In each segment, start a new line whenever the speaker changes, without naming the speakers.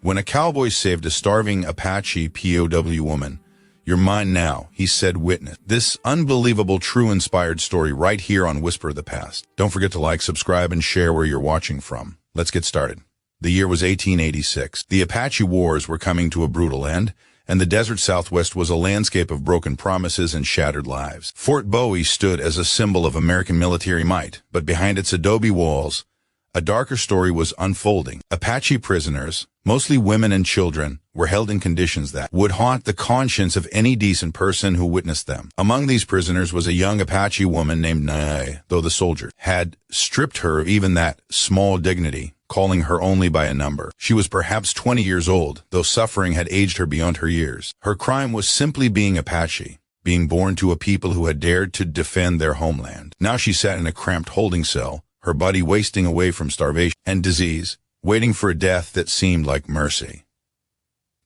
When a cowboy saved a starving Apache POW woman, "You're mine now," he said. Witness this unbelievable, true, inspired story right here on Whisper of the Past. Don't forget to like, subscribe, and share where you're watching from. Let's get started. The year was 1886. The Apache Wars were coming to a brutal end, and the desert Southwest was a landscape of broken promises and shattered lives. Fort Bowie stood as a symbol of American military might, but behind its adobe walls, a darker story was unfolding. Apache prisoners, mostly women and children, were held in conditions that would haunt the conscience of any decent person who witnessed them. Among these prisoners was a young Apache woman named Naiche, though the soldiers had stripped her of even that small dignity, calling her only by a number. She was perhaps 20 years old, though suffering had aged her beyond her years. Her crime was simply being Apache, being born to a people who had dared to defend their homeland. Now she sat in a cramped holding cell, her body wasting away from starvation and disease, waiting for a death that seemed like mercy.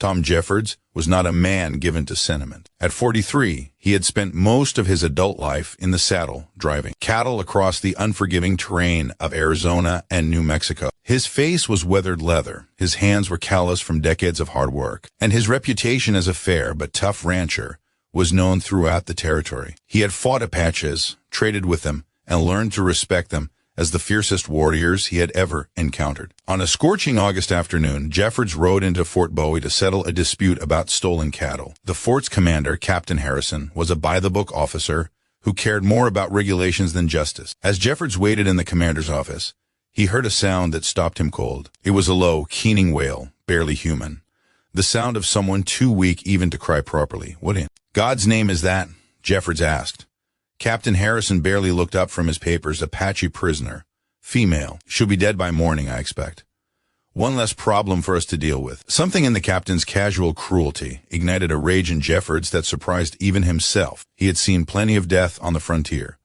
Tom Jeffords was not a man given to sentiment. At 43, he had spent most of his adult life in the saddle, driving cattle across the unforgiving terrain of Arizona and New Mexico. His face was weathered leather, his hands were calloused from decades of hard work, and his reputation as a fair but tough rancher was known throughout the territory. He had fought Apaches, traded with them, and learned to respect them as the fiercest warriors he had ever encountered. On a scorching August afternoon, Jeffords rode into Fort Bowie to settle a dispute about stolen cattle. The fort's commander, Captain Harrison, was a by-the-book officer who cared more about regulations than justice. As Jeffords waited in the commander's office, he heard a sound that stopped him cold. It was a low, keening wail, barely human. The sound of someone too weak even to cry properly. "What in God's name is that?" Jeffords asked. Captain Harrison barely looked up from his papers. "Apache prisoner. Female. She'll be dead by morning, I expect." One less problem for us to deal with. Something in the captain's casual cruelty ignited a rage in Jeffords that surprised even himself. He had seen plenty of death on the frontier.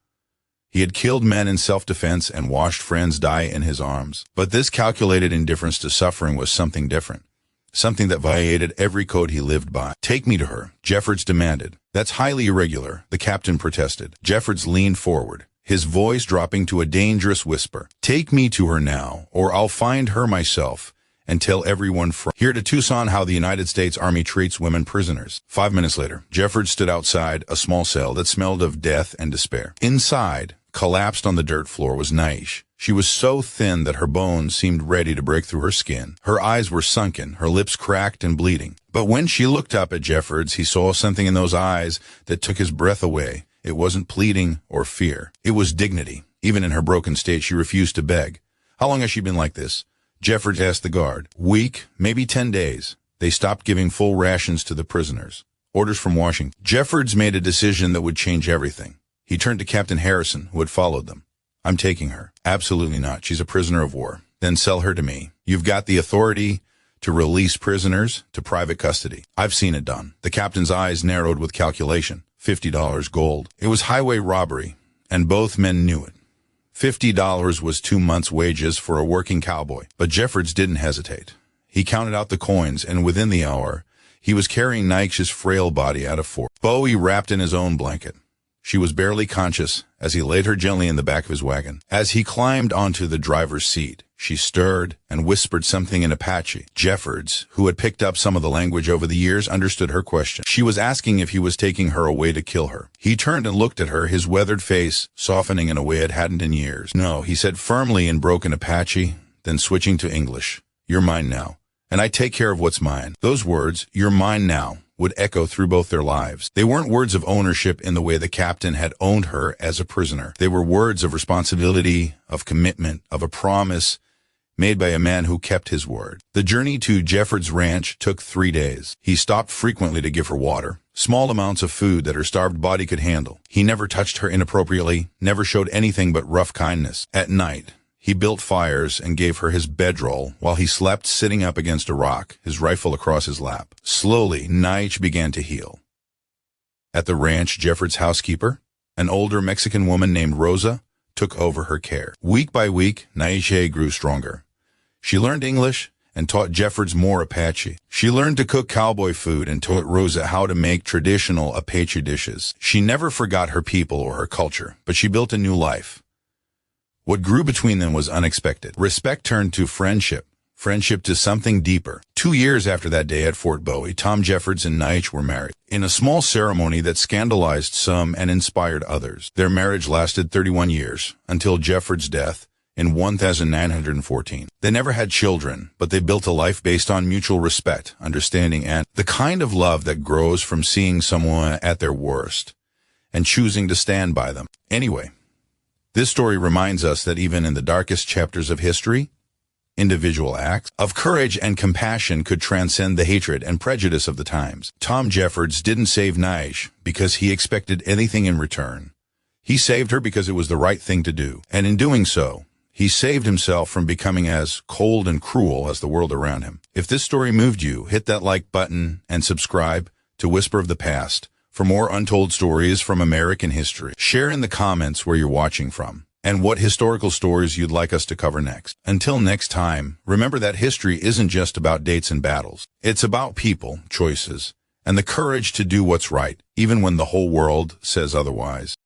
He had killed men in self-defense and watched friends die in his arms. But this calculated indifference to suffering was something different. Something that violated every code he lived by. "Take me to her," Jeffords demanded. "That's highly irregular," the captain protested. Jeffords leaned forward, his voice dropping to a dangerous whisper. "Take me to her now, or I'll find her myself and tell everyone from here to Tucson how the United States Army treats women prisoners." 5 minutes later, Jeffords stood outside a small cell that smelled of death and despair. Inside, collapsed on the dirt floor, was Naiche. She was so thin that her bones seemed ready to break through her skin. Her eyes were sunken, her lips cracked and bleeding. But when she looked up at Jeffords, he saw something in those eyes that took his breath away. It wasn't pleading or fear. It was dignity. Even in her broken state, she refused to beg. "How long has she been like this?" Jeffords asked the guard. "Week, maybe 10 days. They stopped giving full rations to the prisoners. Orders from Washington." Jeffords made a decision that would change everything. He turned to Captain Harrison, who had followed them. "I'm taking her." "Absolutely not. She's a prisoner of war." "Then sell her to me. You've got the authority to release prisoners to private custody." "I've seen it done." The captain's eyes narrowed with calculation. $50 gold. It was highway robbery, and both men knew it. $50 was 2 months' wages for a working cowboy. But Jeffords didn't hesitate. He counted out the coins, and within the hour, he was carrying Naiche's frail body out of Fort Bowie wrapped in his own blanket. She was barely conscious as he laid her gently in the back of his wagon. As he climbed onto the driver's seat, she stirred and whispered something in Apache. Jeffords, who had picked up some of the language over the years, understood her question. She was asking if he was taking her away to kill her. He turned and looked at her, his weathered face softening in a way it hadn't in years. "No," he said firmly in broken Apache, then switching to English. "You're mine now, and I take care of what's mine." Those words, "You're mine now," would echo through both their lives. They weren't words of ownership in the way the captain had owned her as a prisoner. They were words of responsibility, of commitment, of a promise made by a man who kept his word. The journey to Jeffords' ranch took 3 days. He stopped frequently to give her water, small amounts of food that her starved body could handle. He never touched her inappropriately, never showed anything but rough kindness. At night, he built fires and gave her his bedroll while he slept sitting up against a rock, his rifle across his lap. Slowly, Naiche began to heal. At the ranch, Jeffords' housekeeper, an older Mexican woman named Rosa, took over her care. Week by week, Naiche grew stronger. She learned English and taught Jeffords more Apache. She learned to cook cowboy food and taught Rosa how to make traditional Apache dishes. She never forgot her people or her culture, but she built a new life. What grew between them was unexpected. Respect turned to friendship, friendship to something deeper. 2 years after that day at Fort Bowie, Tom Jeffords and Naiche were married. In a small ceremony that scandalized some and inspired others, their marriage lasted 31 years, until Jeffords' death in 1914. They never had children, but they built a life based on mutual respect, understanding, and the kind of love that grows from seeing someone at their worst and choosing to stand by them. Anyway, this story reminds us that even in the darkest chapters of history, individual acts of courage and compassion could transcend the hatred and prejudice of the times. Tom Jeffords didn't save Naiche because he expected anything in return. He saved her because it was the right thing to do, and in doing so, he saved himself from becoming as cold and cruel as the world around him. If this story moved you, hit that like button and subscribe to Whisper of the Past for more untold stories from American history. Share in the comments where you're watching from and what historical stories you'd like us to cover next. Until next time, remember that history isn't just about dates and battles. It's about people, choices, and the courage to do what's right, even when the whole world says otherwise.